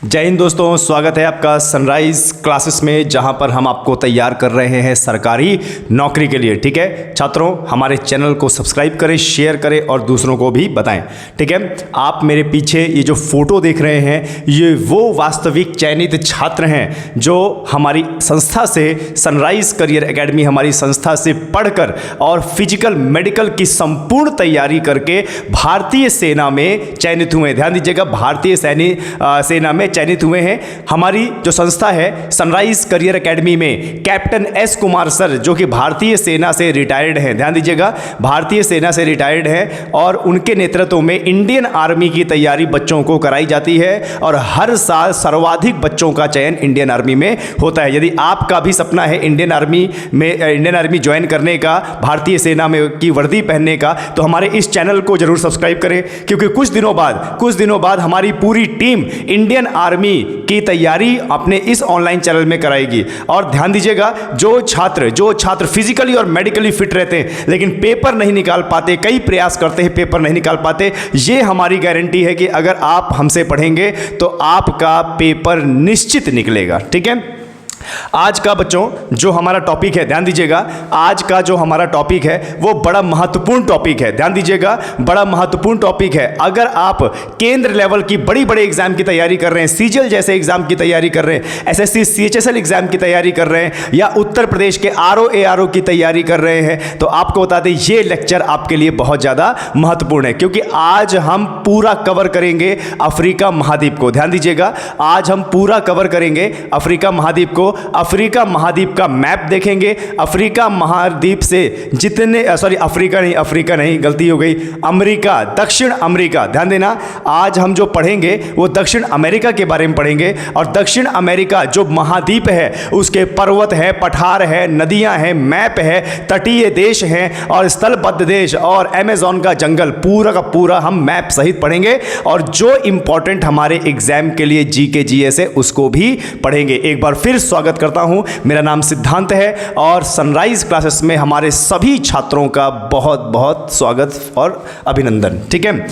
जय हिंद दोस्तों, स्वागत है आपका सनराइज क्लासेस में, जहां पर हम आपको तैयार कर रहे हैं सरकारी नौकरी के लिए। ठीक है छात्रों, हमारे चैनल को सब्सक्राइब करें, शेयर करें और दूसरों को भी बताएं। ठीक है, आप मेरे पीछे ये जो फोटो देख रहे हैं, ये वो वास्तविक चयनित छात्र हैं जो हमारी संस्था से, सनराइज करियर एकेडमी हमारी संस्था से पढ़कर और फिजिकल मेडिकल की संपूर्ण तैयारी करके भारतीय सेना में चयनित हुए। ध्यान दीजिएगा, भारतीय सेना में चयनित हुए हैं। हमारी जो संस्था है सनराइज करियर एकेडमी में कैप्टन एस कुमार सर, जो कि भारतीय सेना से रिटायर्ड हैं, ध्यान दीजिएगा, भारतीय सेना से रिटायर्ड हैं, और उनके नेतृत्व में इंडियन आर्मी की तैयारी बच्चों को कराई जाती है और हर साल सर्वाधिक बच्चों का चयन इंडियन आर्मी में होता है। यदि आपका भी सपना है इंडियन आर्मी ज्वाइन करने का, भारतीय सेना में की वर्दी पहनने का, तो हमारे इस चैनल को जरूर सब्सक्राइब करें, क्योंकि कुछ दिनों बाद हमारी पूरी टीम इंडियन आर्मी की तैयारी अपने इस ऑनलाइन चैनल में कराएगी। और ध्यान दीजिएगा, जो छात्र फिजिकली और मेडिकली फिट रहते हैं लेकिन पेपर नहीं निकाल पाते, कई प्रयास करते हैं पेपर नहीं निकाल पाते, ये हमारी गारंटी है कि अगर आप हमसे पढ़ेंगे तो आपका पेपर निश्चित निकलेगा। ठीक है, आज का बच्चों जो हमारा टॉपिक है, ध्यान दीजिएगा, आज का जो हमारा टॉपिक है वो बड़ा महत्वपूर्ण टॉपिक है। ध्यान दीजिएगा, बड़ा महत्वपूर्ण टॉपिक है। अगर आप केंद्र लेवल की बड़े एग्जाम की तैयारी कर रहे हैं, सीजीएल जैसे एग्जाम की तैयारी कर रहे हैं, एसएससी सीएचएसएल एग्जाम की तैयारी कर रहे हैं, या उत्तर प्रदेश के आरओ एआरओ की तैयारी कर रहे हैं, तो आपको बता दें ये लेक्चर आपके लिए बहुत ज्यादा महत्वपूर्ण है, क्योंकि आज हम पूरा कवर करेंगे अफ्रीका महाद्वीप को। ध्यान दीजिएगा, आज हम पूरा कवर करेंगे अफ्रीका महाद्वीप को। अफ्रीका महाद्वीप का मैप देखेंगे। अफ्रीका महाद्वीप से जितने अफ्रीका नहीं, गलती हो गई, अमेरिका, दक्षिण अमेरिका, ध्यान देना, आज हम जो पढ़ेंगे वो दक्षिण अमेरिका के बारे में पढ़ेंगे। और दक्षिण अमेरिका जो महाद्वीप है, उसके पर्वत है, पठार है, नदियां हैं, मैप है, तटीय देश हैं और स्थलबद्ध देश और अमेज़न का जंगल, पूरा का पूरा हम मैप सहित पढ़ेंगे। और जो इंपॉर्टेंट हमारे एग्जाम के लिए जीके जीएस है, उसको भी पढ़ेंगे। एक बार फिर स्वागत करता हूं, मेरा नाम सिद्धांत है और सनराइज क्लासेस में हमारे सभी छात्रों का बहुत बहुत स्वागत और अभिनंदन। ठीक है,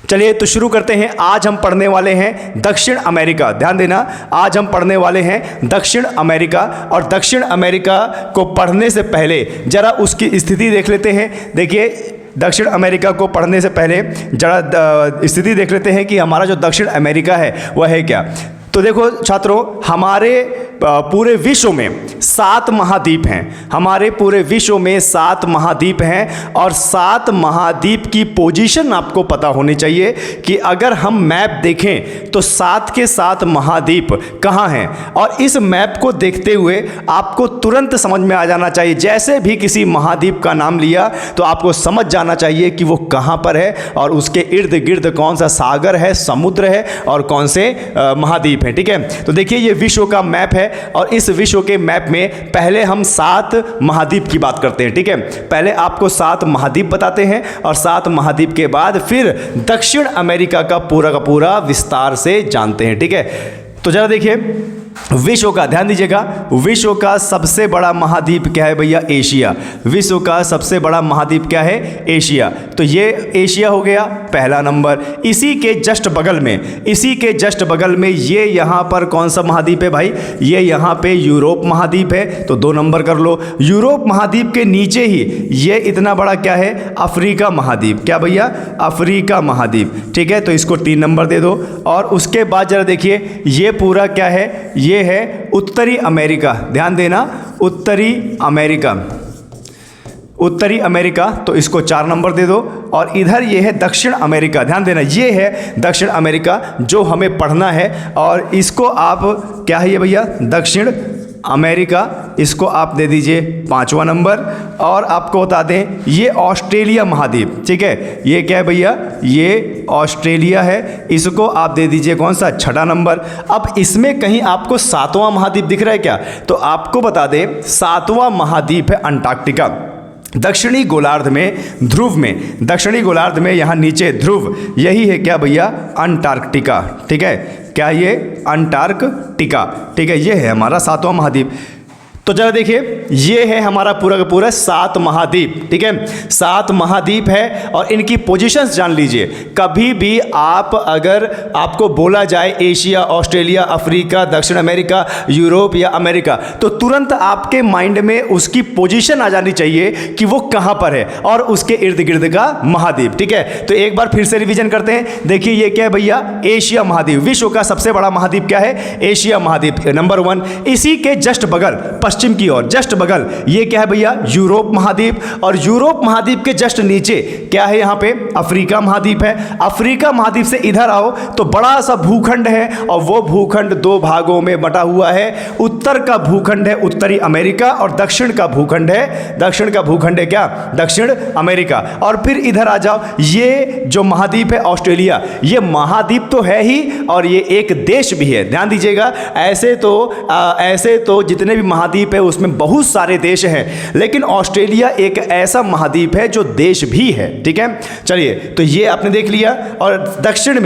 चलिए तो शुरू करते हैं। आज हम पढ़ने वाले हैं दक्षिण अमेरिका। ध्यान देना, आज हम पढ़ने वाले हैं दक्षिण अमेरिका। और दक्षिण अमेरिका को पढ़ने से पहले जरा उसकी स्थिति देख लेते हैं। देखिए, दक्षिण अमेरिका को पढ़ने से पहले जरा स्थिति देख लेते हैं कि हमारा जो दक्षिण अमेरिका है वह है क्या। तो देखो छात्रों, हमारे पूरे विश्व में 7 महाद्वीप हैं। हमारे पूरे विश्व में 7 महाद्वीप हैं और 7 महाद्वीप की पोजीशन आपको पता होनी चाहिए कि अगर हम मैप देखें तो 7 के 7 महाद्वीप कहाँ हैं। और इस मैप को देखते हुए आपको तुरंत समझ में आ जाना चाहिए, जैसे भी किसी महाद्वीप का नाम लिया तो आपको समझ जाना चाहिए कि वो कहाँ पर है और उसके इर्द गिर्द कौन सा सागर है, समुद्र है और कौन से महाद्वीप हैं। ठीक है, तो देखिए ये विश्व का मैप है और इस विश्व के मैप में पहले हम 7 महाद्वीप की बात करते हैं। ठीक है, पहले आपको 7 महाद्वीप बताते हैं और 7 महाद्वीप के बाद फिर दक्षिण अमेरिका का पूरा विस्तार से जानते हैं। ठीक है, तो जरा देखिए विश्व का, ध्यान दीजिएगा, विश्व का सबसे बड़ा महाद्वीप क्या है भैया? एशिया। विश्व का सबसे बड़ा महाद्वीप क्या है? एशिया। तो ये एशिया हो गया पहला नंबर। इसी के जस्ट बगल में ये यहाँ पर कौन सा महाद्वीप है भाई? ये यहाँ पे यूरोप महाद्वीप है, तो 2 नंबर कर लो। यूरोप महाद्वीप के नीचे ही ये इतना बड़ा क्या है? अफ्रीका महाद्वीप। क्या भैया? अफ्रीका महाद्वीप। ठीक है, तो इसको 3 नंबर दे दो। और उसके बाद जरा देखिए ये पूरा क्या है? ये है उत्तरी अमेरिका। ध्यान देना, उत्तरी अमेरिका, तो इसको 4 नंबर दे दो। और इधर ये है दक्षिण अमेरिका। ध्यान देना, ये है दक्षिण अमेरिका जो हमें पढ़ना है और इसको आप क्या है ये भैया? दक्षिण अमेरिका, इसको आप दे दीजिए 5वां नंबर। और आपको बता दें ये ऑस्ट्रेलिया महाद्वीप। ठीक है, ये क्या है भैया? ये ऑस्ट्रेलिया है, इसको आप दे दीजिए कौन सा? 6वां नंबर। अब इसमें कहीं आपको 7वां महाद्वीप दिख रहा है क्या? तो आपको बता दें 7वां महाद्वीप है अंटार्कटिका। दक्षिणी गोलार्ध में, ध्रुव में, दक्षिणी गोलार्ध में यहाँ नीचे ध्रुव, यही है क्या भैया? अंटार्कटिका। ठीक है, क्या ये? अंटार्कटिका। ठीक है, ये है हमारा 7वां महाद्वीप। तो जरा देखिए, ये है हमारा पूरा का पूरा 7 महाद्वीप, ठीक है। 7 महाद्वीप है और इनकी पोजीशंस जान लीजिए। कभी भी आप अगर आपको बोला जाए एशिया, ऑस्ट्रेलिया, अफ्रीका, दक्षिण अमेरिका, यूरोप या अमेरिका, तो तुरंत आपके माइंड में उसकी पोजीशन आ जानी चाहिए कि वो कहाँ पर है और उसके इर्द गिर्द का महाद्वीप, ठीक है। तो एक बार फिर से रिवीजन करते हैं। देखिए ये क्या है भैया, एशिया महाद्वीप। विश्व का सबसे बड़ा महाद्वीप क्या है? एशिया महाद्वीप नंबर 1। इसी के जस्ट बगल पश्चिम की ओर जस्ट बगल ये क्या है भैया? यूरोप महाद्वीप। और यूरोप महाद्वीप के जस्ट नीचे क्या है? यहाँ पे अफ्रीका महाद्वीप है। अफ्रीका महाद्वीप से इधर आओ तो बड़ा सा भूखंड है और वो भूखंड 2 भागों में बटा हुआ है। उत्तर का भूखंड है उत्तरी अमेरिका और दक्षिण का भूखंड है क्या? दक्षिण अमेरिका। और फिर इधर आ जाओ, ये जो महाद्वीप है ऑस्ट्रेलिया, ये महाद्वीप तो है ही और ये एक देश भी है। ध्यान दीजिएगा, ऐसे तो जितने भी महाद्वीप है उसमें बहुत सारे देश हैं, लेकिन ऑस्ट्रेलिया एक ऐसा महाद्वीप है जो देश भी है, ठीक है। चलिए, तो ये आपने देख लिया। और दक्षिण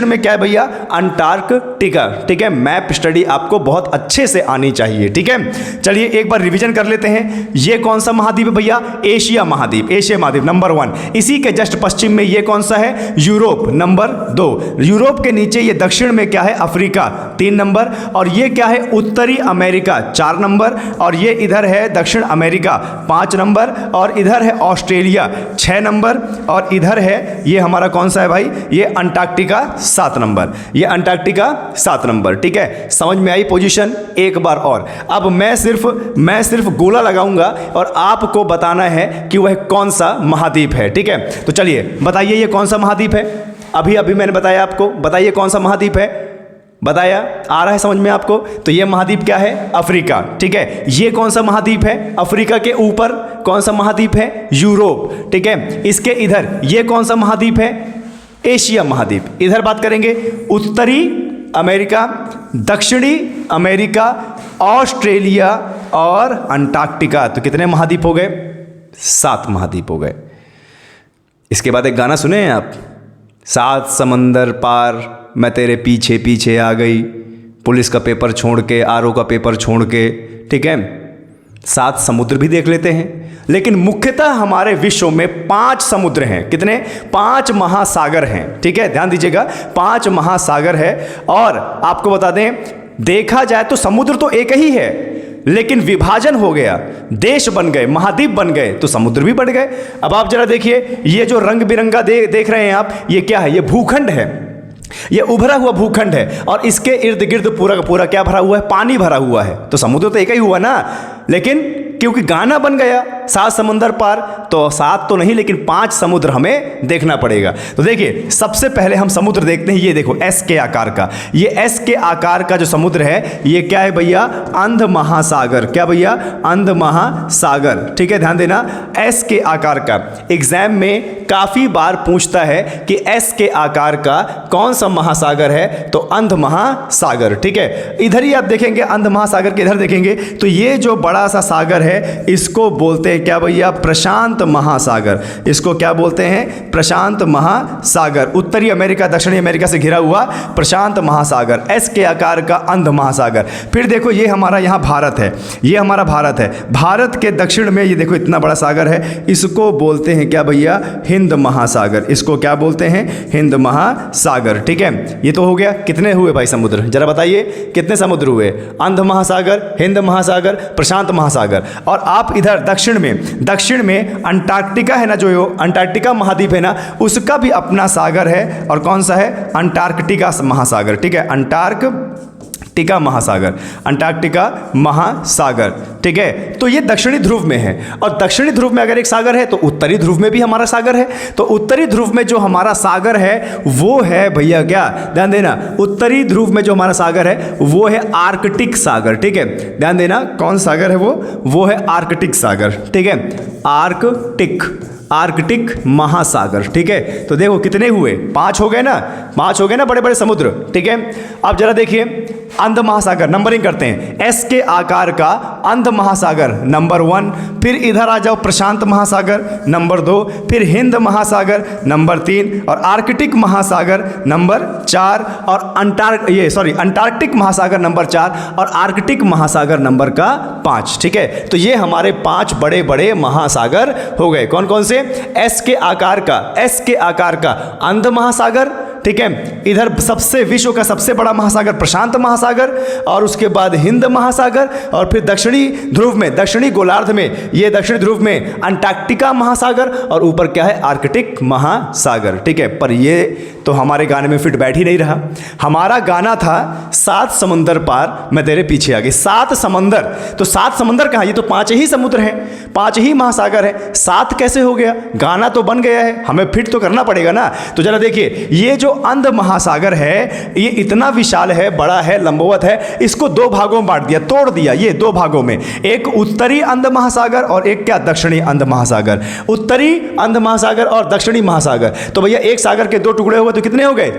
में क्या है भैया? अंटार्कटिका, ठीक है। मैप स्टडी आपको बहुत अच्छे से आनी चाहिए, ठीक है। चलिए एक बार रिवीजन कर लेते हैं। ये कौन सा महाद्वीप है भैया? एशिया महाद्वीप नंबर 1। इसी के जस्ट पश्चिम में ये कौन सा है? Europe number 2। यूरोप के नीचे ये दक्षिण में क्या है? Africa 3 number. और ये क्या है? उत्तरी अमेरिका 4 नंबर। और ये इधर है दक्षिण अमेरिका 5 नंबर। और इधर है ऑस्ट्रेलिया 6 नंबर। और इधर है ये हमारा कौन सा है भाई? ये अंटार्कटिका 7 नंबर। ये अंटार्कटिका 7 नंबर, ठीक है। समझ में आई पोजीशन? एक बार और। अब मैं सिर्फ गोला लगाऊंगा और आपको बताना है कि वह कौन सा महाद्वीप है, ठीक है। तो चलिए बताइए ये कौन सा महाद्वीप है? अभी मैंने बताया आपको, बताइए कौन सा महाद्वीप है? बताया? आ रहा है समझ में आपको? तो ये महाद्वीप क्या है? अफ्रीका, ठीक है। ये कौन सा महाद्वीप है? अफ्रीका के ऊपर कौन सा महाद्वीप है? यूरोप, ठीक है। इसके इधर ये कौन सा महाद्वीप है? एशिया महाद्वीप। इधर बात करेंगे उत्तरी अमेरिका, दक्षिणी अमेरिका, ऑस्ट्रेलिया और अंटार्कटिका। तो कितने महाद्वीप हो गए? 7 महाद्वीप हो गए। इसके बाद एक गाना सुने हैं आप? 7 समंदर पार मैं तेरे पीछे पीछे आ गई, पुलिस का पेपर छोड़ के, आरओ का पेपर छोड़ के, ठीक है। 7 समुद्र भी देख लेते हैं। लेकिन मुख्यतः हमारे विश्व में 5 समुद्र हैं। कितने? 5 महासागर हैं, ठीक है। ध्यान दीजिएगा, 5 महासागर है। और आपको बता दें, देखा जाए तो समुद्र तो एक ही है, लेकिन विभाजन हो गया, देश बन गए, महाद्वीप बन गए, तो समुद्र भी बढ़ गए। अब आप जरा देखिए, ये जो रंग बिरंगा देख रहे हैं आप, ये क्या है? ये भूखंड है, ये उभरा हुआ भूखंड है। और इसके इर्द गिर्द पूरा का पूरा क्या भरा हुआ है? पानी भरा हुआ है। तो समुद्र तो एक ही हुआ ना, लेकिन क्योंकि गाना बन गया 7 समंदर पार, तो 7 तो नहीं लेकिन 5 समुद्र हमें देखना पड़ेगा। तो देखिए, सबसे पहले हम समुद्र देखते हैं। ये देखो एस के आकार का, ये एस के आकार का जो समुद्र है, ये क्या है भैया? अंध महासागर। क्या भैया? अंध महासागर, ठीक है। ध्यान देना, एस के आकार का। एग्जाम में काफी बार पूछता है कि एस के आकार का कौन सा महासागर है? तो अंध महासागर, ठीक है। इधर ही आप देखेंगे अंध महासागर के, इधर देखेंगे तो ये जो बड़ा सा सागर है, इसको बोलते हैं क्या भैया? प्रशांत महासागर। इसको क्या बोलते हैं? प्रशांत महासागर। उत्तरी अमेरिका, दक्षिणी अमेरिका से घिरा हुआ प्रशांत महासागर, एस के आकार का अंध महासागर। फिर देखो, ये हमारा यहाँ भारत है, ये हमारा भारत है। भारत के दक्षिण में ये देखो इतना बड़ा सागर है, इसको बोलते हैं क्या भैया? हिंद महासागर। इसको क्या बोलते हैं? हिंद महासागर, ठीक है। ये तो हो गया। कितने हुए भाई समुद्र? जरा बताइए कितने समुद्र हुए? अंध महासागर, हिंद महासागर, प्रशांत महासागर। और आप इधर दक्षिण में अंटार्कटिका है ना, जो अंटार्कटिका महाद्वीप है ना, उसका भी अपना सागर है। और कौन सा है? अंटार्कटिका महासागर, ठीक है। अंटार्कटिका महासागर, ठीक है। तो ये दक्षिणी ध्रुव में है। और दक्षिणी ध्रुव में अगर एक सागर है तो उत्तरी ध्रुव में भी हमारा सागर है। तो उत्तरी ध्रुव में जो हमारा सागर है वो है भैया क्या? ध्यान देना, उत्तरी ध्रुव में जो हमारा सागर है वो है आर्कटिक सागर, ठीक है। ध्यान देना, कौन सागर है वो है आर्कटिक सागर, ठीक है। आर्कटिक महासागर, ठीक है। तो देखो कितने हुए? 5 हो गए ना, 5 हो गए ना बड़े बड़े समुद्र, ठीक है। अब जरा देखिए अंध महासागर, नंबरिंग करते हैं। एस के आकार का अंध महासागर नंबर 1, फिर इधर आ जाओ प्रशांत महासागर नंबर 2, फिर हिंद महासागर नंबर 3 और आर्कटिक महासागर नंबर 4 और अंटार्कटिक महासागर नंबर 4 और आर्कटिक महासागर नंबर का 5। ठीक है, तो ये हमारे 5 बड़े बड़े महासागर हो गए। कौन कौन से? एस के आकार का अंध महासागर, ठीक है, इधर सबसे विश्व का सबसे बड़ा महासागर प्रशांत महासागर, और उसके बाद हिंद महासागर, और फिर दक्षिणी ध्रुव में, दक्षिणी गोलार्ध में, ये दक्षिणी ध्रुव में अंटार्कटिका महासागर, और ऊपर क्या है? आर्कटिक महासागर। ठीक है, पर ये तो हमारे गाने में फिट बैठ ही नहीं रहा। हमारा गाना था 7 समुंदर पार मैं तेरे पीछे आ गई। 7 समंदर, तो 7 समंदर कहाँ? ये तो 5 ही समुद्र हैं, 5 ही महासागर है, 7 कैसे हो गया? गाना तो बन गया है, हमें फिट तो करना पड़ेगा ना। तो जरा देखिए, ये जो अंध महासागर है ये इतना विशाल है, बड़ा है, लंबवत है, इसको 2 भागों में बांट दिया, तोड़ दिया ये 2 भागों में, एक उत्तरी अंध महासागर और एक क्या? दक्षिणी अंध महासागर। उत्तरी अंध महासागर और दक्षिणी महासागर, तो भैया एक सागर के 2 टुकड़े हो गए तो कितने हो गए?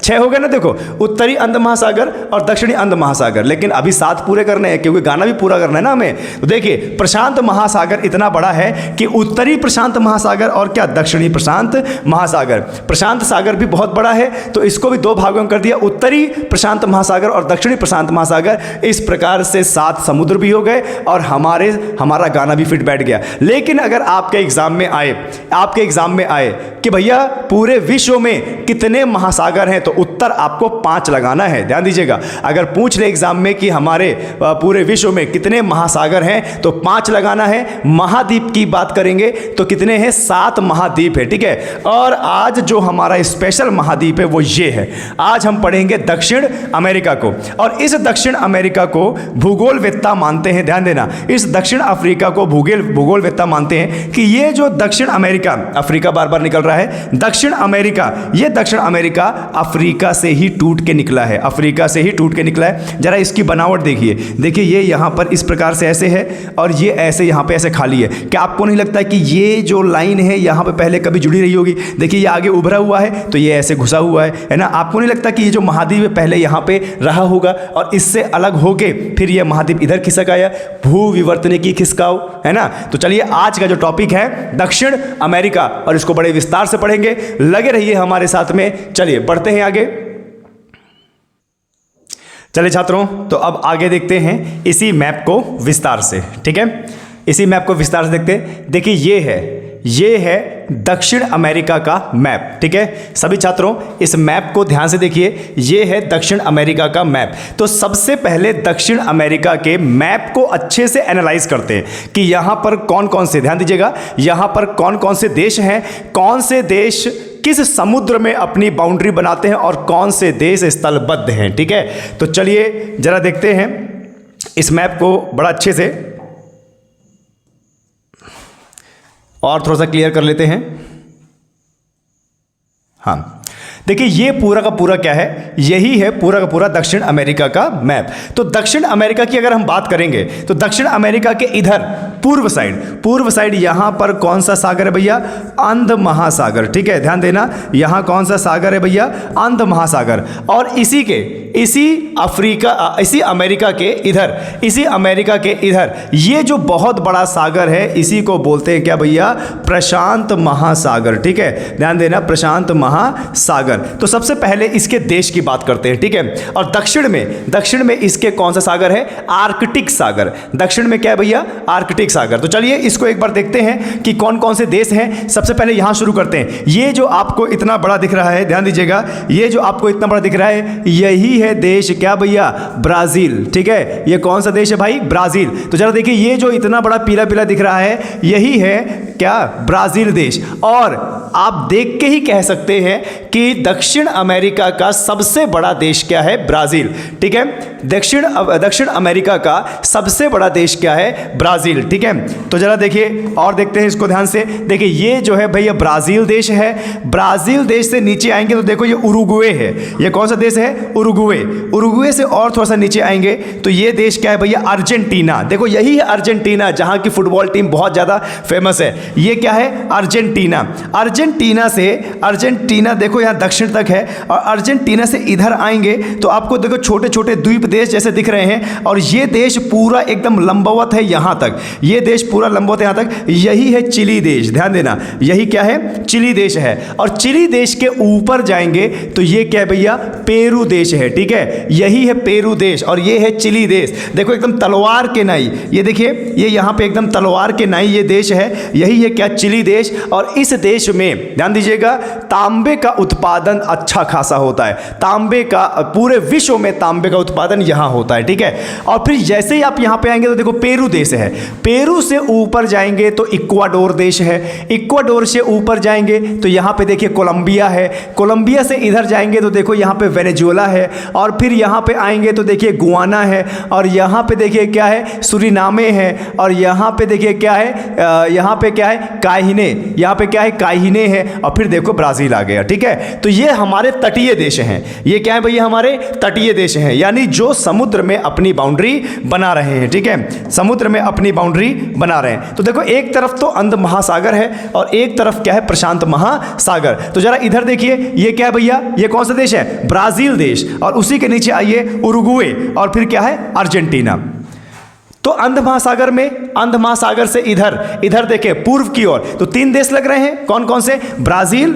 6 हो गए ना। देखो, उत्तरी अंध महासागर और दक्षिणी अंध महासागर, लेकिन अभी 7 पूरे करने हैं क्योंकि गाना भी पूरा करना है ना हमें। तो देखिए, प्रशांत महासागर इतना बड़ा है कि उत्तरी प्रशांत महासागर और क्या? दक्षिणी प्रशांत महासागर। प्रशांत सागर भी बहुत बड़ा है, तो इसको भी 2 भागों में कर दिया, उत्तरी प्रशांत महासागर और दक्षिणी प्रशांत महासागर। इस प्रकार से 7 समुद्र भी हो गए और हमारा गाना भी फिट बैठ गया। लेकिन अगर आपके एग्जाम में आए कि भैया पूरे विश्व में कितने महासागर हैं, तो उत्तर आपको 5 लगाना है। ध्यान दीजिएगा, अगर पूछ ले एग्जाम में कि हमारे पूरे विश्व में कितने महासागर हैं, तो 5 लगाना है। महाद्वीप की बात करेंगे तो कितने हैं? 7 महाद्वीप है। ठीक है, और आज जो हमारा स्पेशल महाद्वीप है वो ये है। आज हम पढ़ेंगे दक्षिण अमेरिका को, और इस दक्षिण अमेरिका को भूगोलवेत्ता मानते हैं, ध्यान देना, इस दक्षिण अफ्रीका को भूगोलवेत्ता मानते हैं कि ये जो दक्षिण अमेरिका, अफ्रीका बार बार निकल रहा है, दक्षिण अमेरिका, ये दक्षिण अमेरिका अफ्रीका से ही टूट के निकला है, अफ्रीका से ही टूट के निकला है। जरा इसकी बनावट देखिए, ये यहां पर इस प्रकार से ऐसे है और ये ऐसे यहां पे ऐसे खाली है। क्या आपको नहीं लगता कि ये जो लाइन है यहां पे पहले कभी जुड़ी रही होगी? देखिए, ये आगे उभरा हुआ है तो ये ऐसे घुसा हुआ है ना। आपको नहीं लगता कि ये जो महाद्वीप है पहले यहां पे रहा होगा और इससे अलग होके फिर ये महाद्वीप इधर खिसक आया? भू विवर्तने की खिसकाव, है ना। तो चलिए, आज का जो टॉपिक है दक्षिण अमेरिका, और इसको बड़े विस्तार से पढ़ेंगे, लगे रहिए हमारे साथ में। चलिए बढ़ते हैं आगे। चलिए छात्रों, तो अब आगे देखते हैं इसी मैप को विस्तार से। ठीक है, इसी मैप को विस्तार से देखते हैं। देखिए, ये है दक्षिण अमेरिका का मैप। ठीक है, सभी छात्रों इस मैप को ध्यान से देखिए, ये है दक्षिण अमेरिका का मैप। तो सबसे पहले दक्षिण अमेरिका के मैप को अच्छे से एनालाइज करते हैं कि यहाँ पर कौन कौन से, ध्यान दीजिएगा, यहाँ पर कौन कौन से देश हैं, कौन से देश किस समुद्र में अपनी बाउंड्री बनाते हैं और कौन से देश स्थलबद्ध हैं। ठीक है, तो चलिए जरा देखते हैं इस मैप को बड़ा अच्छे से और थोड़ा सा क्लियर कर लेते हैं। हाँ, देखिए, ये पूरा का पूरा क्या है? यही है पूरा का पूरा दक्षिण अमेरिका का मैप। तो दक्षिण अमेरिका की अगर हम बात करेंगे तो दक्षिण अमेरिका के इधर पूर्व साइड यहां पर कौन सा सागर है भैया? अंध महासागर। ठीक है, ध्यान देना, यहां कौन सा सागर है भैया? अंध महासागर। और इसी अमेरिका के इधर ये जो बहुत बड़ा सागर है, इसी को बोलते हैं क्या भैया? प्रशांत महासागर। ठीक है, ध्यान देना, प्रशांत महासागर। तो सबसे पहले इसके देश की बात करते हैं। ठीक है, और दक्षिण में इसके कौन सा सागर है? आर्कटिक सागर। दक्षिण में क्या है भैया? आर्कटिक सागर। तो चलिए इसको एक बार देखते हैं कि कौन कौन से देश हैं। सबसे पहले यहां शुरू करते हैं। ये जो आपको इतना बड़ा दिख रहा है, ध्यान दीजिएगा, ये जो आपको इतना बड़ा दिख रहा है, यही है देश क्या भैया? ब्राजील। ठीक है, ये कौन सा देश है भाई? ब्राजील। तो जरा देखिए, ये जो इतना बड़ा पीला पीला दिख रहा है, यही है क्या? ब्राजील देश। और आप देख के ही कह सकते हैं कि दक्षिण अमेरिका का सबसे बड़ा देश क्या है? ब्राजील। ठीक है, दक्षिण अमेरिका का सबसे बड़ा देश क्या है? ब्राजील। ठीक है, तो जरा देखिए और देखते हैं इसको ध्यान से। देखिए, ये जो है भैया ब्राजील देश है। ब्राजील देश से नीचे आएंगे तो देखो ये उरुग्वे है। ये कौन सा देश है? उरुग्वे से और थोड़ा सा नीचे आएंगे तो ये देश क्या है भैया? अर्जेंटीना। देखो, यही है अर्जेंटीना, जहां की फुटबॉल टीम बहुत ज्यादा फेमस है। ये क्या है? अर्जेंटीना। अर्जेंटीना देखो यहां दक्षिण तक है, और अर्जेंटीना से इधर आएंगे तो आपको देखो छोटे छोटे द्वीप देश जैसे दिख रहे हैं, और ये देश पूरा एकदम लंबवत है यहाँ तक, ये देश पूरा लंबवत है यहाँ तक, यही है चिली देश। ध्यान देना, यही क्या है, चिली देश है। और चिली देश के ऊपर जाएंगे तो ये क्या है भैया, पेरू देश है। ठीक है, यही है पेरू देश और ये है चिली देश। देखो एकदम तलवार के नाई, ये देखिए ये यहाँ पे एकदम तलवार के नाई ये देश है, यही है क्या, चिली देश। और इस देश में ध्यान दीजिएगा, तांबे का उत्पादन अच्छा खासा होता है, तांबे का, पूरे विश्व में तांबे का उत्पादन यहाँ होता है। ठीक है, और फिर जैसे ही आप यहाँ पे आएंगे तो देखो पेरू देश है, पेरू से ऊपर जाएंगे तो इक्वाडोर देश है, इक्वाडोर से ऊपर जाएंगे तो यहाँ पे देखिए कोलंबिया है, कोलंबिया से इधर जाएंगे तो देखो यहाँ पे वेनेजुएला है, और फिर यहाँ पे आएंगे तो देखिए गुआना है, और यहाँ पे देखिए क्या है, सुरिनामे है, और यहाँ पे देखिए क्या है, यहाँ पे क्या है, काहिने, यहाँ पे क्या है, काहिने है, और फिर देखो ब्राज़ील आ गया। ठीक है, तो ये हमारे तटीय देश हैं, ये क्या है भैया, हमारे तटीय देश हैं, यानी जो समुद्र में अपनी बाउंड्री बना रहे हैं। ठीक है, समुद्र में अपनी बाउंड्री बना रहे हैं। तो देखो एक तरफ तो अंध महासागर है और एक तरफ क्या है, प्रशांत महासागर। तो जरा इधर देखिए, ये क्या है भैया, ये कौन सा देश है, ब्राजील देश, और उसी के नीचे आइए उरुग्वे, और फिर क्या है, अर्जेंटीना। तो अंध महासागर में, अंध महासागर से इधर इधर देखें पूर्व की ओर तो 3 देश लग रहे हैं, कौन कौन से, ब्राजील,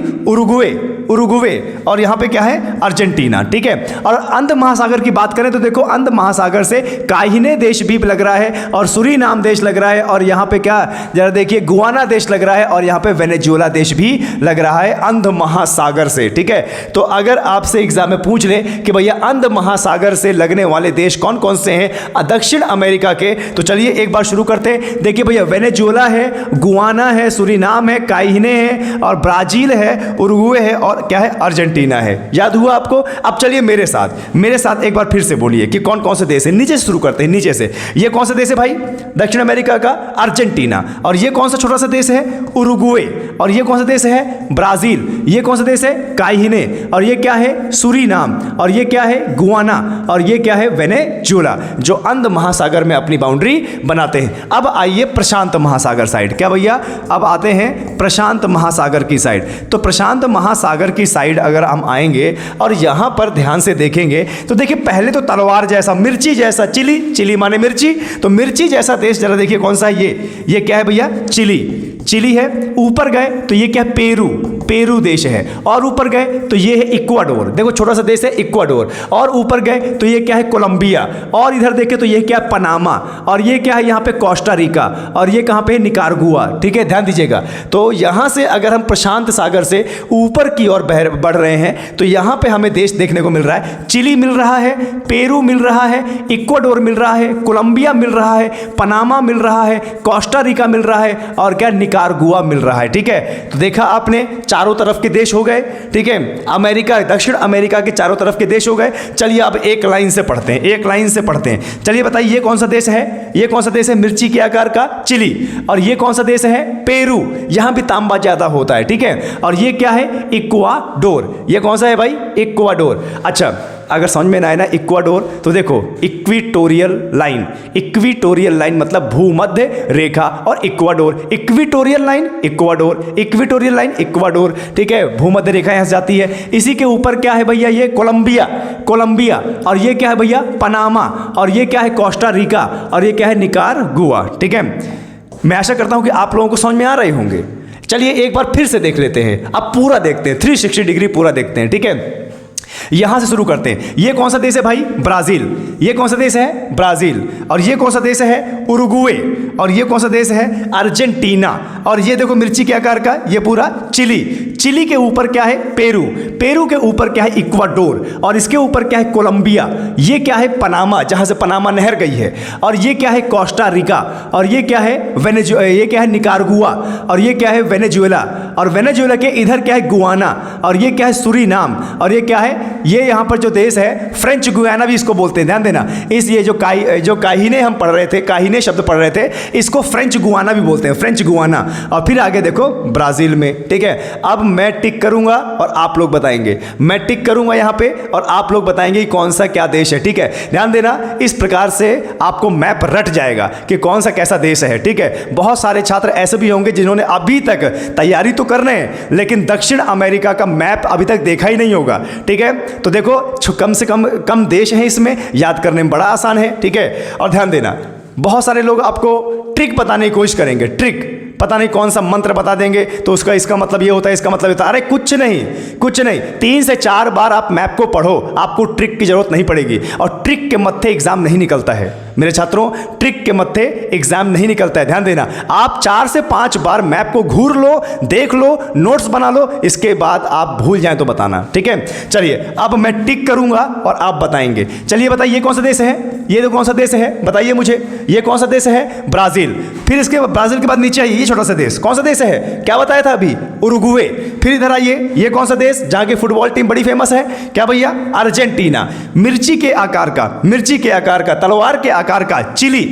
उरुग्वे और यहाँ पे क्या है, अर्जेंटीना। ठीक है, और अंध महासागर की बात करें तो देखो अंध महासागर से काहिने देश भी लग रहा है, और सूरीनाम देश लग रहा है, और यहाँ पे क्या, जरा देखिए गुआना देश लग रहा है, और यहाँ पे वेनेजुएला देश भी लग रहा है अंध महासागर से। ठीक है, तो अगर आपसे एग्जाम में पूछ ले कि भैया अंध महासागर से लगने वाले देश कौन कौन से हैं दक्षिण अमेरिका के, तो चलिए एक बार शुरू करते हैं। देखिए भैया, वेनेजुएला है, गुआना है, सूरीनाम है, काहिने है, और ब्राजील है, उरुग्वे है, और क्या है, अर्जेंटीना है। याद हुआ आपको? अब चलिए मेरे साथ एक बार फिर से बोलिए कि कौन कौन से देश है। नीचे से शुरू करते हैं, नीचे से। ये कौन सा देश है भाई, दक्षिण अमेरिका का, अर्जेंटीना। और ये कौन सा छोटा सा देश है, उरुग्वे। और ये कौन सा देश है, ब्राजील। ये कौन सा देश है, काहिने। और ये क्या है, सूरीनाम। और ये क्या है, गुआना। और ये क्या है, वेनेजुएला, जो अंध महासागर में अपनी बाउंड्री बनाते हैं। अब आइए प्रशांत महासागर साइड। क्या भैया, अब आते हैं प्रशांत महासागर की साइड। तो प्रशांत महासागर की साइड अगर हम आएंगे और यहां पर ध्यान से देखेंगे तो देखिए पहले तो तलवार जैसा, मिर्ची जैसा, चिली माने मिर्ची, तो मिर्ची जैसा देश जरा देखिए कौन सा है, ये क्या है भैया, चिली है। ऊपर गए तो ये क्या है, पेरू देश है। और ऊपर गए तो ये है इक्वाडोर, देखो छोटा सा देश है इक्वाडोर। और ऊपर गए तो ये क्या है, कोलंबिया। और इधर देखें तो ये क्या है, पनामा। और ये क्या है, यहाँ पे कोस्टा रिका। और ये कहाँ पे, निकारागुआ। ठीक है, ध्यान दीजिएगा। तो यहाँ से अगर हम प्रशांत सागर से ऊपर की ओर बढ़ रहे हैं तो यहाँ पे हमें देश देखने को मिल रहा है, चिली मिल रहा है, पेरू मिल रहा है, इक्वाडोर मिल रहा है, कोलंबिया मिल रहा है, पनामा मिल रहा है, कोस्टा रिका मिल रहा है, और क्या, निकारागुआ मिल रहा है। ठीक है, तो देखा आपने, चारों तरफ के देश हो गए। ठीक है, अमेरिका, दक्षिण अमेरिका के चारों तरफ के देश हो गए। चलिए अब एक लाइन से पढ़ते हैं, चलिए बताइए ये कौन सा देश है, ये कौन सा देश है, मिर्ची के आकार का, चिली। और ये कौन सा देश है, पेरू, यहां भी तांबा ज्यादा होता है। ठीक है, और ये क्या है, इक्वाडोर। ये कौन सा है भाई, इक्वाडोर। अच्छा, अगर समझ में ना आए ना इक्वाडोर, तो देखो इक्विटोरियल लाइन मतलब भूमध्य रेखा, और इक्विटोरियल लाइन इक्वाडोर। ठीक है, भूमध्य रेखा यहां से जाती है। इसी के ऊपर क्या है भैया, ये कोलंबिया। और ये क्या है भैया, पनामा। और ये क्या है, कोस्टा रिका। और ये क्या है, निकारागुआ। ठीक है, मैं आशा करता हूं कि आप लोगों को समझ में आ रहे होंगे। चलिए एक बार फिर से देख लेते हैं, अब पूरा देखते हैं, 360 डिग्री पूरा देखते हैं। ठीक है, यहां से शुरू करते हैं। ये कौन सा देश है भाई, ब्राजील। ये कौन सा देश है, ब्राजील। और ये कौन सा देश है, उरुग्वे। और ये कौन सा देश है, अर्जेंटीना। और ये देखो मिर्ची के आकार का, ये पूरा चिली के ऊपर क्या है, पेरू के ऊपर क्या है, इक्वाडोर। और इसके ऊपर क्या है, कोलंबिया। ये क्या है, पनामा, जहां से पनामा नहर गई है। और ये क्या है, कोस्टा रिका। और ये क्या है, ये क्या है, निकारागुआ। और ये क्या है, वेनेजुएला। और वेनेजुएला के इधर क्या है, गुआना। और ये क्या है, सूरीनाम। और ये क्या है, ये यहां पर जो देश है, फ्रेंच गुयाना भी इसको बोलते हैं, ध्यान देना। इस ये जो काहिने हम पढ़ रहे थे, काहिने शब्द पढ़ रहे थे, इसको फ्रेंच गुयाना भी बोलते हैं, फ्रेंच गुयाना। और फिर आगे देखो ब्राजील में। ठीक है, अब मैं टिक करूंगा और आप लोग बताएंगे, मैं टिक करूंगा यहां पे और आप लोग बताएंगे कि कौन सा क्या देश है। ठीक है, ध्यान देना, इस प्रकार से आपको मैप रट जाएगा कि कौन सा कैसा देश है। ठीक है, बहुत सारे छात्र ऐसे भी होंगे जिन्होंने अभी तक तैयारी तो कर रहे हैं लेकिन दक्षिण अमेरिका का मैप अभी तक देखा ही नहीं होगा। ठीक है, तो देखो कम से कम देश हैं इसमें, याद करने में बड़ा आसान है, ठीक है। और ध्यान देना, बहुत सारे लोग आपको ट्रिक बताने की कोशिश करेंगे, ट्रिक पता नहीं कौन सा मंत्र बता देंगे तो उसका इसका मतलब ये होता है, इसका मतलब होता है। अरे कुछ नहीं, 3 से 4 बार आप मैप को पढ़ो, आपको ट्रिक की जरूरत नहीं पड़ेगी। और ट्रिक के मत्थे एग्जाम नहीं निकलता है मेरे छात्रों, ट्रिक के मत्थे एग्जाम नहीं निकलता है। ध्यान देना, आप 4 से 5 बार मैप को घूर लो, देख लो, नोट्स बना लो, इसके बाद आप भूल जाएं तो बताना, ठीक है। चलिए अब मैं टिक करूंगा और आप बताएंगे। चलिए बताइए ये कौन सा देश है, ये तो कौन सा देश है, बताइए मुझे, ये कौन सा देश है? ब्राजील। फिर इसके ब्राजील के बाद नीचे आइए, ये छोटा सा देश कौन सा देश है, क्या बताया था अभी? उरुग्वे। फिर इधर आइए, ये कौन सा देश जहां की फुटबॉल टीम बड़ी फेमस है, क्या भैया? अर्जेंटीना। मिर्ची के आकार का, तलवार के आकार का चिली।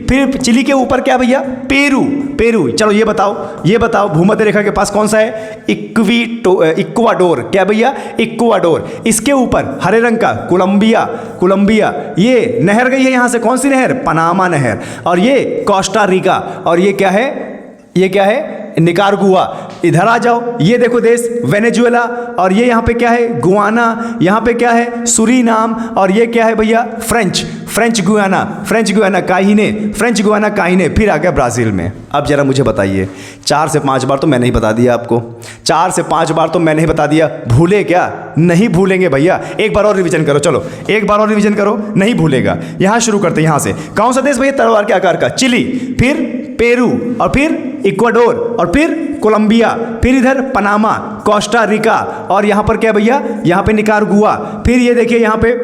फिर चिली के ऊपर क्या भैया? पेरू। चलो ये बताओ भूमध्य रेखा के पास कौन सा है? इक्वाडोर। क्या भैया? इक्वाडोर। इसके ऊपर हरे रंग का कोलंबिया। ये नहर गई है यहां से, कौन सी नहर? पनामा नहर। और ये कोस्टा रिका। और ये क्या है? निकारागुआ। इधर आ जाओ, ये देखो देश वेनेजुएला। और ये यहाँ पे क्या है? गुआना। यहाँ पे क्या है? सुरीनाम। और ये क्या है भैया? फ्रेंच गुआना काहिने। फिर आ गया ब्राज़ील में। अब जरा मुझे बताइए, 4 से 5 बार तो मैंने ही बता दिया आपको, 4 से 5 बार तो मैंने ही बता दिया, भूले क्या? नहीं भूलेंगे भैया। एक बार और रिवीजन करो, चलो एक बार और रिवीजन करो, नहीं भूलेगा। यहाँ शुरू करते हैं, यहाँ से कौन सा देश भैया? तलवार के आकार का चिली, फिर पेरू, और फिर इक्वाडोर, और फिर कोलंबिया, फिर इधर पनामा, कोस्टा रिका, और यहाँ पर क्या भैया? यहाँ पे निकारागुआ। फिर ये देखिए यहाँ पे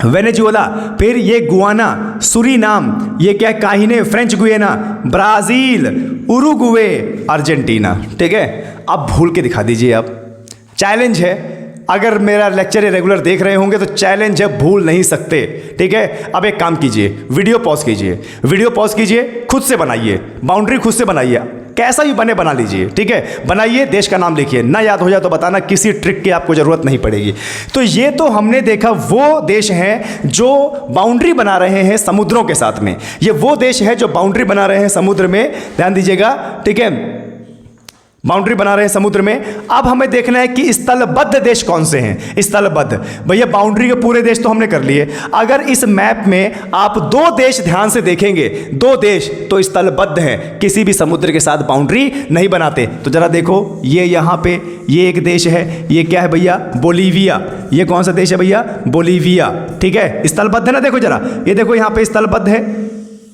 वेनेजुएला, फिर ये गुआना, सुरीनाम, ये क्या है? काहिने, French Guiana, Brazil, Uruguay, Argentina, ठीक है। अब भूल के दिखा दीजिए आप, चैलेंज है। अगर मेरा लेक्चर रेगुलर देख रहे होंगे तो चैलेंज है, भूल नहीं सकते, ठीक है। अब एक काम कीजिए, वीडियो पॉज कीजिए, खुद से बनाइए, बाउंड्री खुद से बनाइए, कैसा भी बना लीजिए, ठीक है। बनाइए, देश का नाम लिखिए, ना याद हो जाए तो बताना, किसी ट्रिक की आपको जरूरत नहीं पड़ेगी। तो ये तो हमने देखा वो देश हैं जो बाउंड्री बना रहे हैं समुद्रों के साथ में, ये वो देश है जो बाउंड्री बना रहे हैं समुद्र में, ध्यान दीजिएगा, ठीक है, बाउंड्री बना रहे हैं समुद्र में। अब हमें देखना है कि स्थलबद्ध देश कौन से हैं। स्थलबद्ध भैया, बाउंड्री के पूरे देश तो हमने कर लिए। अगर इस मैप में आप 2 देश ध्यान से देखेंगे, 2 देश तो स्थलबद्ध हैं, किसी भी समुद्र के साथ बाउंड्री नहीं बनाते। तो जरा देखो, ये यहाँ पे ये एक देश है, ये क्या है भैया? बोलीविया। ये कौन सा देश है भैया? बोलीविया, ठीक है। स्थलबद्ध है ना, देखो जरा, ये देखो यहाँ पे स्थलबद्ध है।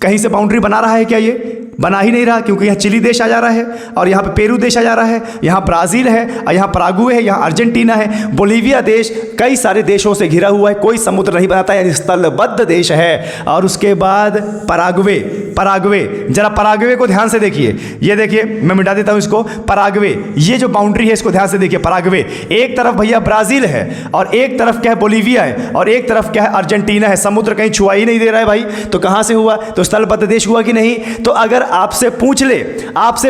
कहीं से बाउंड्री बना रहा है क्या? ये बना ही नहीं रहा, क्योंकि यहाँ चिली देश आ जा रहा है, और यहाँ पे पेरू देश आ जा रहा है, यहाँ ब्राज़ील है, और यहाँ पराग्वे है, यहाँ अर्जेंटीना है। बोलीविया देश कई सारे देशों से घिरा हुआ है, कोई समुद्र नहीं बनाता, यानी स्थलबद्ध देश है। और उसके बाद पराग्वे, जरा पराग्वे को ध्यान से देखिए, ये देखिए, मैं मिटा देता हूँ इसको। पराग्वे, ये जो बाउंड्री है इसको ध्यान से देखिए। पराग्वे, एक तरफ भैया ब्राज़ील है, और एक तरफ क्या है? बोलीविया है, और एक तरफ क्या है? अर्जेंटीना है। समुद्र कहीं छुआ ही नहीं दे रहा है भाई, तो कहाँ से हुआ? तो स्थलबद्ध देश हुआ कि नहीं? तो अगर आपसे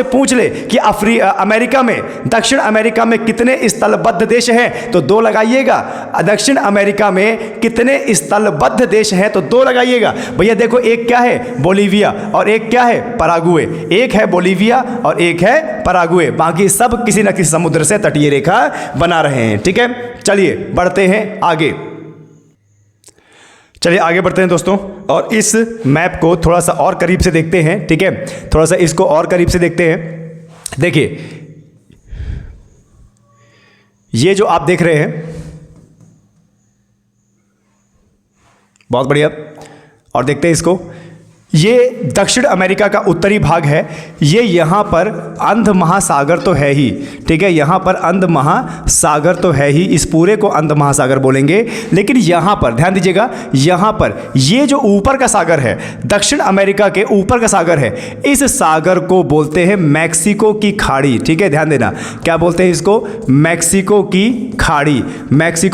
पूछ ले कि अमेरिका में, दक्षिण अमेरिका में कितने स्थलबद्ध देश हैं, तो 2 लगाइएगा। दक्षिण अमेरिका में कितने स्थलबद्ध देश हैं, तो 2 लगाइएगा भैया। देखो, एक क्या है? बोलीविया, और एक क्या है? पराग्वे। एक है बोलीविया और एक है पराग्वे, बाकी सब किसी न किसी समुद्र से तटीय रेखा बना रहे हैं, ठीक है। चलिए बढ़ते हैं आगे, दोस्तों, और इस मैप को थोड़ा सा और करीब से देखते हैं, ठीक है। थोड़ा सा इसको और करीब से देखते हैं। देखिए, ये जो आप देख रहे हैं, बहुत बढ़िया, और देखते हैं इसको। ये दक्षिण अमेरिका का उत्तरी भाग है। ये यहाँ पर अंध महासागर तो है ही, ठीक है, यहाँ पर अंध महासागर तो है ही, इस पूरे को अंध महासागर बोलेंगे। लेकिन यहाँ पर ध्यान दीजिएगा, यहाँ पर ये जो ऊपर का सागर है, दक्षिण अमेरिका के ऊपर का सागर है, इस सागर को बोलते हैं मैक्सिको की खाड़ी, ठीक है। ध्यान देना, क्या बोलते हैं इसको? मैक्सिको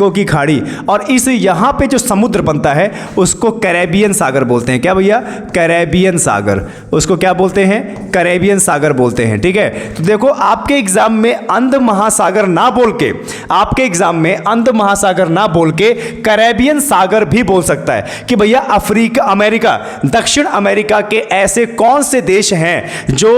की खाड़ी। और इस यहाँ पे जो समुद्र बनता है उसको कैरेबियन सागर बोलते हैं। क्या भैया? कैरेबियन सागर, उसको क्या बोलते हैं? कैरेबियन सागर बोलते हैं। ठीक है, तो देखो आपके एग्जाम में अंध महासागर ना बोल के, आपके एग्जाम में अंध महासागर ना बोल के कैरेबियन सागर भी बोल सकता है कि भैया अफ्रीका, अमेरिका, दक्षिण अमेरिका के ऐसे कौन से देश हैं जो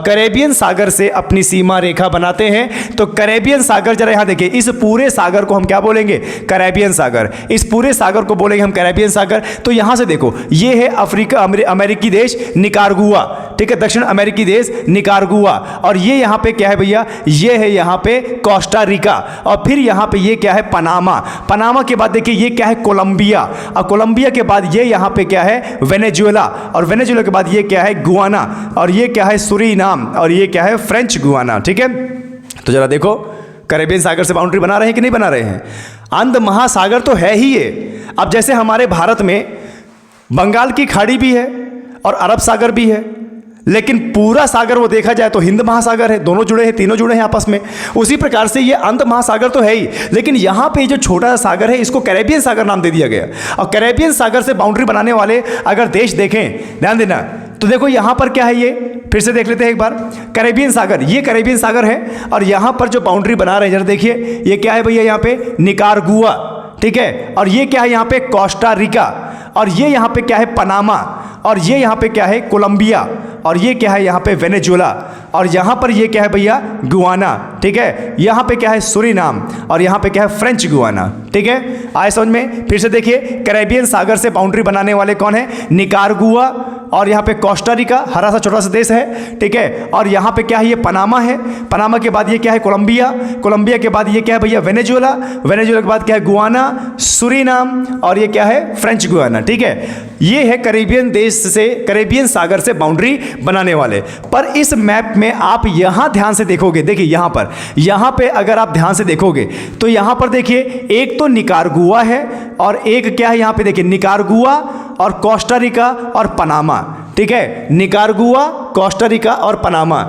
कैरेबियन सागर से अपनी सीमा रेखा बनाते हैं। तो कैरेबियन सागर, जरा यहां देखिए, इस पूरे सागर को हम क्या बोलेंगे? कैरेबियन सागर। इस पूरे सागर को बोलेंगे हम कैरेबियन सागर। तो यहां से देखो, ये है अफ्रीका, अमेरिकी देश निकारागुआ। ठीक है, दक्षिण अमेरिकी देश निकारागुआ। और ये यहां पे क्या है भैया? ये है यहां पे कोस्टा रिका। और फिर यहां पे ये क्या है? पनामा। पनामा के बाद देखिए ये क्या है? कोलंबिया। और कोलंबिया के बाद ये यहां पे क्या है? वेनेजुएला। और वेनेजुएला के बाद ये क्या है? गुआना। और ये क्या है? सूरीनाम। और ये क्या है? French Guana. ठीक है, तो जरा देखो कैरेबियन सागर से बाउंड्री बना रहे हैं कि नहीं बना रहे हैं? अंध महासागर तो है ही ये। अब जैसे हमारे भारत में बंगाल की खाड़ी भी है और अरब सागर भी है, लेकिन पूरा सागर वो देखा जाए तो हिंद महासागर है, दोनों जुड़े हैं, तीनों जुड़े हैं आपस में। उसी प्रकार से ये अंध महासागर तो है ही, लेकिन यहाँ पे जो छोटा सा सागर है इसको कैरेबियन सागर नाम दे दिया गया। और कैरेबियन सागर से बाउंड्री बनाने वाले अगर देश देखें, ध्यान देना, तो देखो यहाँ पर क्या है, ये फिर से देख लेते हैं एक बार। कैरेबियन सागर, ये कैरेबियन सागर है और यहाँ पर जो बाउंड्री बना रहे हैं जरा देखिए, ये क्या है भैया? यहाँ पे निकारागुआ। ठीक है, और ये क्या है? यहाँ पे कोस्टा रिका। और ये यहाँ पे क्या है? पनामा। और ये यहाँ पे क्या है? कोलंबिया। और ये क्या है? यहाँ पे वेनेजुएला। और यहाँ पर ये क्या है भैया? गुआना। ठीक है, यहाँ पे क्या है? सूरीनाम। और यहाँ पे क्या है? French Guana. ठीक है, आए समझ में? फिर से देखिए, कैरेबियन सागर से बाउंड्री बनाने वाले कौन है? निकारागुआ। और यहाँ पे कोस्टा रिका, हरा सा छोटा सा देश है। ठीक है, और यहाँ पे क्या है? ये पनामा है। पनामा के बाद ये क्या है? कोलंबिया। कोलंबिया के बाद ये क्या है भैया? वेनेजुएला। वेनेजुएला के बाद क्या है? Guana, Suriname. और ये क्या है? French Guana. ठीक है, ये है कैरेबियन देश से, कैरेबियन सागर से बाउंड्री बनाने वाले। पर इस मैप में आप यहां ध्यान से देखोगे, देखिए यहां पे अगर आप ध्यान से देखोगे तो यहां पर देखिए, एक तो निकारागुआ है और एक क्या है? यहां पे देखिए निकारागुआ और कोस्टा रिका और पनामा। ठीक है, निकारागुआ, कोस्टा रिका और पनामा।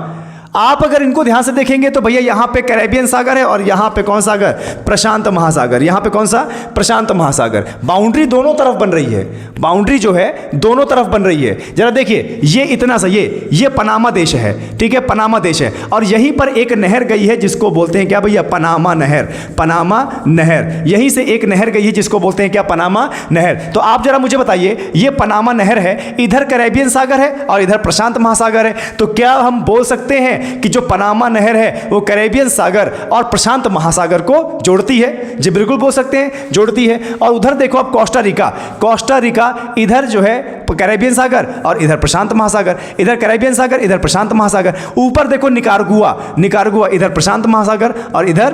आप अगर इनको ध्यान से देखेंगे तो भैया यहाँ पे कैरेबियन सागर है और यहाँ पे कौन सागर? प्रशांत महासागर। यहाँ पे कौन सा? प्रशांत महासागर। बाउंड्री दोनों तरफ बन रही है, बाउंड्री जो है दोनों तरफ बन रही है। जरा देखिए, ये इतना सा, ये पनामा देश है। ठीक है, पनामा देश है और यहीं पर एक नहर गई है जिसको बोलते हैं क्या भैया? पनामा नहर। पनामा नहर, यहीं से एक नहर गई है जिसको बोलते हैं क्या? पनामा नहर। तो आप जरा मुझे बताइए, ये पनामा नहर है, इधर कैरेबियन सागर है और इधर प्रशांत महासागर है, तो क्या हम बोल सकते हैं कि जो पनामा नहर है वो कैरेबियन सागर और प्रशांत महासागर को जोड़ती है? जी बिल्कुल बोल सकते हैं, जोड़ती है। और उधर देखो आप कोस्टा रिका, कोस्टा रिका इधर जो है कैरेबियन सागर और इधर प्रशांत महासागर, इधर कैरेबियन सागर, इधर प्रशांत महासागर। ऊपर देखो निकारागुआ, निकारागुआ इधर प्रशांत महासागर और इधर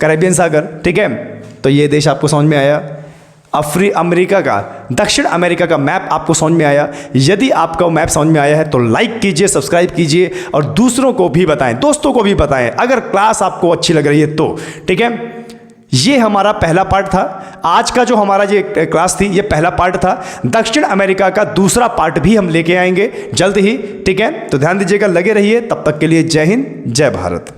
कैरेबियन सागर। ठीक है, तो ये देश आपको समझ में आया। अमेरिका का, दक्षिण अमेरिका का मैप आपको समझ में आया। यदि आपका मैप समझ में आया है तो लाइक कीजिए, सब्सक्राइब कीजिए और दूसरों को भी बताएं, दोस्तों को भी बताएं अगर क्लास आपको अच्छी लग रही है तो। ठीक है, ये हमारा पहला पार्ट था। आज का जो हमारा ये क्लास थी ये पहला पार्ट था। दक्षिण अमेरिका का दूसरा पार्ट भी हम लेके आएंगे जल्द ही। ठीक है, तो ध्यान दीजिएगा, लगे रहिए। तब तक के लिए जय हिंद, जय भारत।